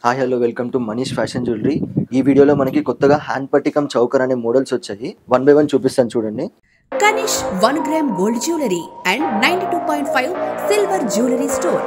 Hi hello welcome to Manish fashion jewellery. ఈ వీడియోలో మనకి కొత్తగా హ్యాండ్ పట్టికం చౌకర్ అనే మోడల్స్ వచ్చాయి. 1 by 1 చూపిస్తాను చూడండి. Kanish 1 gram gold jewelry and 92.5 silver jewelry store.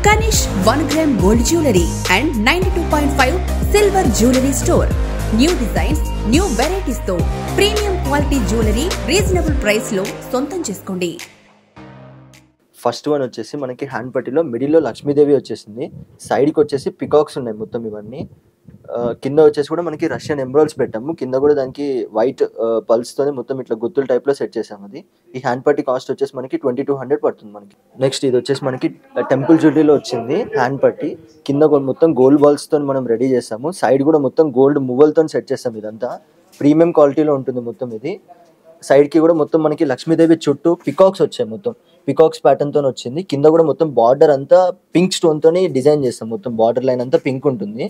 Kanish 1 gram gold jewelry and 92.5 silver jewelry store. New designs, new varieties తో premium quality jewellery reasonable price లో సొంతం చేసుకోండి. ఫస్ట్ వన్ వచ్చేసి మనకి హ్యాండ్ పట్టీలో మిడిల్లో లక్ష్మీదేవి వచ్చేసింది. సైడ్కి వచ్చేసి పికాక్స్ ఉన్నాయి మొత్తం ఇవన్నీ. కింద వచ్చేసి కూడా మనకి రష్యన్ ఎంబ్రాయిల్స్ పెట్టాము. కింద కూడా దానికి వైట్ పల్స్తోనే మొత్తం ఇట్లా గుత్తుల టైప్లో సెట్ చేసాము. అది ఈ హ్యాండ్ పట్టీ కాస్ట్ వచ్చేసి మనకి 2200 పడుతుంది మనకి. నెక్స్ట్ ఇది వచ్చేసి మనకి టెంపుల్ జ్యువెలరీలో వచ్చింది హ్యాండ్ పట్టీ. కింద మొత్తం గోల్డ్ బాల్స్తో మనం రెడీ చేసాము. సైడ్ కూడా మొత్తం గోల్డ్ మువ్వలతో సెట్ చేసాము. ఇదంతా ప్రీమియం క్వాలిటీలో ఉంటుంది మొత్తం ఇది. సైడ్కి కూడా మొత్తం మనకి లక్ష్మీదేవి చుట్టూ పికాక్స్ వచ్చాయి. మొత్తం పికాక్స్ ప్యాటర్న్తో వచ్చింది. కింద కూడా మొత్తం బార్డర్ అంతా పింక్ స్టోన్తో డిజైన్ చేస్తాం. మొత్తం బార్డర్ లైన్ అంతా పింక్ ఉంటుంది.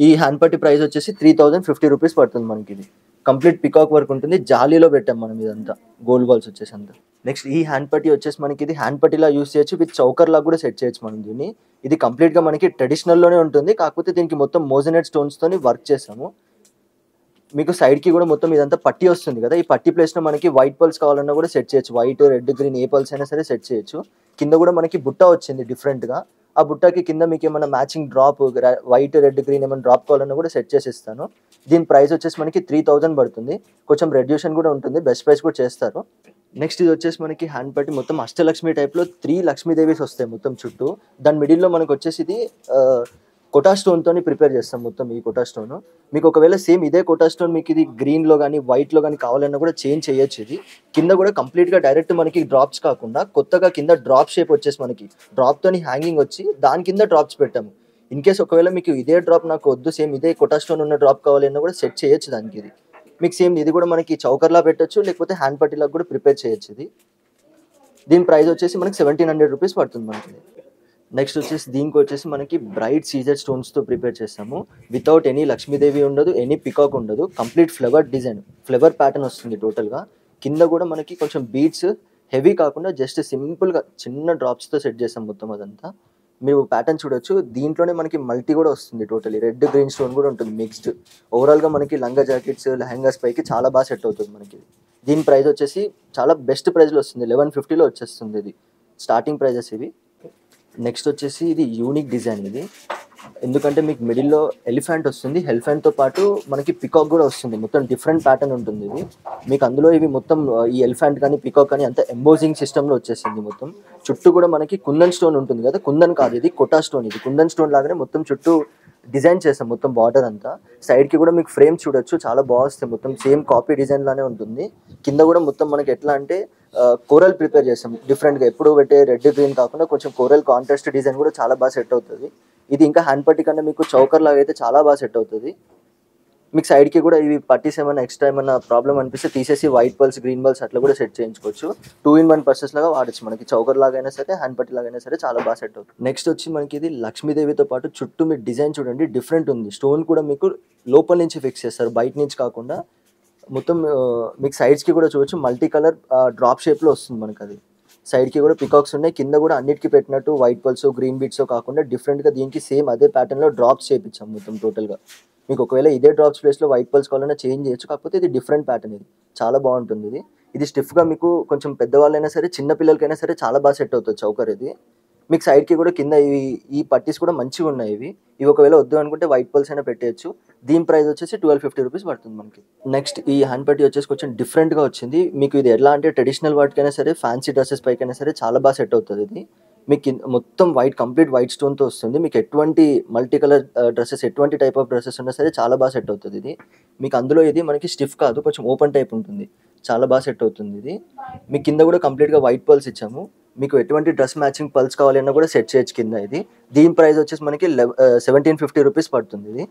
ఈ హ్యాండ్ పట్టీ ప్రైస్ వచ్చేసి 3050 రూపీస్ పడుతుంది మనకి. ఇది కంప్లీట్ పికాక్ వర్క్ ఉంటుంది. జాలీలో పెట్టాం మనం ఇదంతా గోల్డ్ బాల్స్ వచ్చేసి అంతా. నెక్స్ట్ ఈ హ్యాండ్ పట్టీ వచ్చేసి మనకి ఇది హ్యాండ్ పట్టీలా యూస్ చేయొచ్చు, విత్ చౌకర్ లాగా కూడా సెట్ చేయొచ్చు మనం దీన్ని. ఇది కంప్లీట్గా మనకి ట్రెడిషనల్లోనే ఉంటుంది. కాకపోతే దీనికి మొత్తం మోజనెట్ స్టోన్స్తోని వర్క్ చేసాము. మీకు సైడ్కి కూడా మొత్తం ఇదంతా పట్టీ వస్తుంది కదా. ఈ పట్టీ ప్లేస్లో మనకి వైట్ పల్స్ కావాలన్నా కూడా సెట్ చేయొచ్చు. వైట్, రెడ్, గ్రీన్ ఏ పల్స్ అయినా సరే సెట్ చేయొచ్చు. కింద కూడా మనకి బుట్ట వచ్చింది డిఫరెంట్గా. ఆ బుట్టకి కింద మీకు ఏమైనా matching drop white, red, green ఏమైనా డ్రాప్ కావాలన్నా కూడా సెట్ చేసి ఇస్తాను. దీని ప్రైస్ వచ్చేసి మనకి 3000 పడుతుంది. కొంచెం రెడ్యూషన్ కూడా ఉంటుంది, బెస్ట్ ప్రైస్ కూడా చేస్తారు. నెక్స్ట్ ఇది వచ్చేసి మనకి హ్యాండ్ పట్టీ మొత్తం అష్టలక్ష్మి టైప్లో 3 లక్ష్మీదేవీస్ వస్తాయి మొత్తం చుట్టూ. దాని మిడిల్లో మనకు వచ్చేసి ఇది కోటా స్టోన్తో ప్రిపేర్ చేస్తాం మొత్తం. ఈ కోటా స్టోన్ మీకు ఒకవేళ సేమ్ ఇదే కోటా స్టోన్ మీకు ఇది గ్రీన్లో కానీ వైట్లో కానీ కావాలన్నా కూడా చేంజ్ చేయొచ్చు. ఇది కింద కూడా కంప్లీట్గా డైరెక్ట్ మనకి డ్రాప్స్ కాకుండా కొత్తగా కింద డ్రాప్ షేప్ వచ్చేసి మనకి డ్రాప్తోని హ్యాంగింగ్ వచ్చి దాని కింద డ్రాప్స్ పెట్టాము. ఇన్ కేస్ ఒకవేళ మీకు ఇదే డ్రాప్ నాకు వద్దు, సేమ్ ఇదే కోటా స్టోన్ ఉన్న డ్రాప్ కావాలన్నా కూడా సెట్ చేయొచ్చు దానికి. ఇది మీకు సేమ్ ఇది కూడా మనకి చౌకర్లా పెట్టచ్చు, లేకపోతే హ్యాండ్ పట్టీలా కూడా ప్రిపేర్ చేయొచ్చు. ఇది దీని ప్రైస్ వచ్చేసి మనకి 1700 రూపీస్ పడుతుంది మనకి. నెక్స్ట్ వచ్చేసి దీనికి వచ్చేసి మనకి బ్రైట్ సీజర్ స్టోన్స్తో ప్రిపేర్ చేస్తాము. వితౌట్ ఎనీ లక్ష్మీదేవి ఉండదు, ఎనీ పికాక్ ఉండదు. Complete flower design, flower pattern వస్తుంది టోటల్గా. కింద కూడా మనకి కొంచెం బీడ్స్ హెవీ కాకుండా జస్ట్ సింపుల్గా చిన్న డ్రాప్స్తో సెట్ చేస్తాం మొత్తం అదంతా. మీరు ప్యాటర్న్ చూడొచ్చు. దీంట్లోనే మనకి మల్టీ కూడా వస్తుంది. టోటలీ రెడ్, గ్రీన్ స్టోన్ కూడా ఉంటుంది మిక్స్డ్. ఓవరాల్గా మనకి లంగా జాకెట్స్, లెహంగాస్ పైకి చాలా బాగా సెట్ అవుతుంది మనకి. దీని ప్రైస్ వచ్చేసి చాలా బెస్ట్ ప్రైస్లో వస్తుంది. 1150లో వచ్చేస్తుంది. ఇది స్టార్టింగ్ ప్రైజెస్ ఇవి. నెక్స్ట్ వచ్చేసి ఇది యూనిక్ డిజైన్. ఇది ఎందుకంటే మీకు మిడిల్లో ఎలిఫెంట్ వస్తుంది, ఎలిఫెంట్తో పాటు మనకి పికాక్ కూడా వస్తుంది. మొత్తం డిఫరెంట్ ప్యాటర్న్ ఉంటుంది ఇది మీకు. అందులో ఇవి మొత్తం ఈ ఎలిఫెంట్ కానీ పికాక్ కానీ అంత ఎంబోజింగ్ సిస్టంలో వచ్చేసింది మొత్తం. చుట్టూ కూడా మనకి కుందన్ స్టోన్ ఉంటుంది కదా. కుందన్ కాదు, ఇది కోటా స్టోన్. ఇది కుందన్ స్టోన్ లాగానే మొత్తం చుట్టూ డిజైన్ చేస్తాం మొత్తం బార్డర్ అంతా. సైడ్కి కూడా మీకు ఫ్రేమ్ చూడొచ్చు, చాలా బాగుంది. మొత్తం సేమ్ కాపీ డిజైన్ లానే ఉంటుంది. కింద కూడా మొత్తం మనకి ఎట్లా అంటే కోరల్ ప్రిపేర్ చేస్తాం డిఫరెంట్గా. ఎప్పుడు పెట్టే రెడ్, గ్రీన్ కాకుండా కొంచెం కోరల్ కాంట్రాస్ట్ డిజైన్ కూడా చాలా బాగా సెట్ అవుతుంది. ఇది ఇంకా హ్యాండ్ పట్టీ కన్నా మీకు చౌకర్ లాగా అయితే చాలా బాగా సెట్ అవుతుంది. మీకు సైడ్కి కూడా ఇవి పట్టీస్ ఏమైనా ఎక్స్ట్రా ఏమైనా ప్రాబ్లం అనిపిస్తే తీసేసి వైట్ పల్స్, గ్రీన్ పల్స్ అట్లా కూడా సెట్ చేయించుకోవచ్చు. 2-in-1 పర్సెస్ లాగా వాడచ్చు. మనకి చౌకర్ లాగైనా సరే, హ్యాండ్ పట్టీ లాగైనా సరే చాలా బాగా సెట్ అవుతుంది. నెక్స్ట్ వచ్చి మనకి ఇది లక్ష్మీదేవితో పాటు చుట్టూ మీరు డిజైన్ చూడండి డిఫరెంట్ ఉంది. స్టోన్ కూడా మీకు లోపల నుంచి ఫిక్స్ చేస్తారు, బయట నుంచి కాకుండా. మొత్తం మీకు సైడ్స్కి కూడా చూడొచ్చు మల్టీ కలర్ డ్రాప్ షేప్లో వస్తుంది మనకి. అది సైడ్కి కూడా పికాక్స్ ఉన్నాయి. కింద కూడా అన్నిటికీ పెట్టినట్టు వైట్ పల్స్, గ్రీన్ బీట్స్ కాకుండా డిఫరెంట్గా దీనికి సేమ్ అదే ప్యాటర్న్లో డ్రాప్స్ చేయించాం మొత్తం టోటల్గా. మీకు ఒకవేళ ఇదే డ్రాప్స్ ప్లేస్లో వైట్ పల్స్ కావాలన్నా చేంజ్ చేయొచ్చు. కాకపోతే ఇది డిఫరెంట్ ప్యాటర్న్. ఇది చాలా బాగుంటుంది. ఇది స్టిఫ్గా మీకు కొంచెం పెద్దవాళ్ళైనా సరే, చిన్న పిల్లలకైనా సరే చాలా బాగా సెట్ అవుతుంది చౌకర్. ఇది మీకు సైడ్కి కూడా కింద ఈ పట్టీస్ కూడా మంచిగా ఉన్నాయి. ఇవి ఒకవేళ వద్దు అనుకుంటే వైట్ పల్స్ అయినా పెట్టేయచ్చు. దీని ప్రైస్ వచ్చేసి 1250 రూపీస్ పడుతుంది మనకి. నెక్స్ట్ ఈ హ్యాండ్ పట్టీ వచ్చేసి కొంచెం డిఫరెంట్గా వచ్చింది. మీకు ఇది ఎలా అంటే ట్రెడిషనల్ వాటికైనా సరే, ఫ్యాన్సీ డ్రెస్సెస్ పైకైనా సరే చాలా బాగా సెట్ అవుతుంది. ఇది మీకు మొత్తం కంప్లీట్ వైట్ స్టోన్తో వస్తుంది. మీకు ఎటువంటి మల్టీ కలర్ డ్రెస్సెస్, ఎటువంటి టైప్ ఆఫ్ డ్రెస్సెస్ ఉన్నా సరే చాలా బాగా సెట్ అవుతుంది. ఇది మీకు అందులో ఇది మనకి స్టిఫ్ కాదు, కొంచెం ఓపెన్ టైప్ ఉంటుంది. చాలా బాగా సెట్ అవుతుంది. ఇది మీకు కింద కూడా కంప్లీట్గా వైట్ పల్స్ ఇచ్చాము. మీకు ఎటువంటి డ్రెస్ మ్యాచింగ్ పల్స్ కావాలన్నా కూడా సెట్ చేయొచ్చు కింద. ఇది దీని ప్రైస్ వచ్చేసి మనకి 1750 రూపీస్ పడుతుంది. ఇది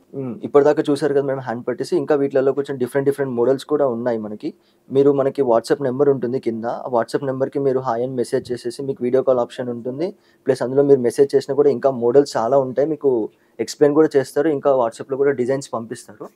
ఇప్పటిదాకా చూసారు కదా మేము హ్యాండ్ పట్టీస్. ఇంకా వీటిలో కొంచెం డిఫరెంట్ మోడల్స్ కూడా ఉన్నాయి మనకి. మనకి వాట్సాప్ నెంబర్ ఉంటుంది కింద. ఆ వాట్సాప్ నెంబర్కి మీరు హాయ్ అని మెసేజ్ చేసేసి మీకు వీడియో కాల్ ఆప్షన్ ఉంటుంది. ప్లస్ అందులో మీరు మెసేజ్ చేసినా కూడా ఇంకా మోడల్స్ చాలా ఉంటాయి. మీకు ఎక్స్ప్లెయిన్ కూడా చేస్తారు. ఇంకా వాట్సాప్లో కూడా డిజైన్స్ పంపిస్తారు.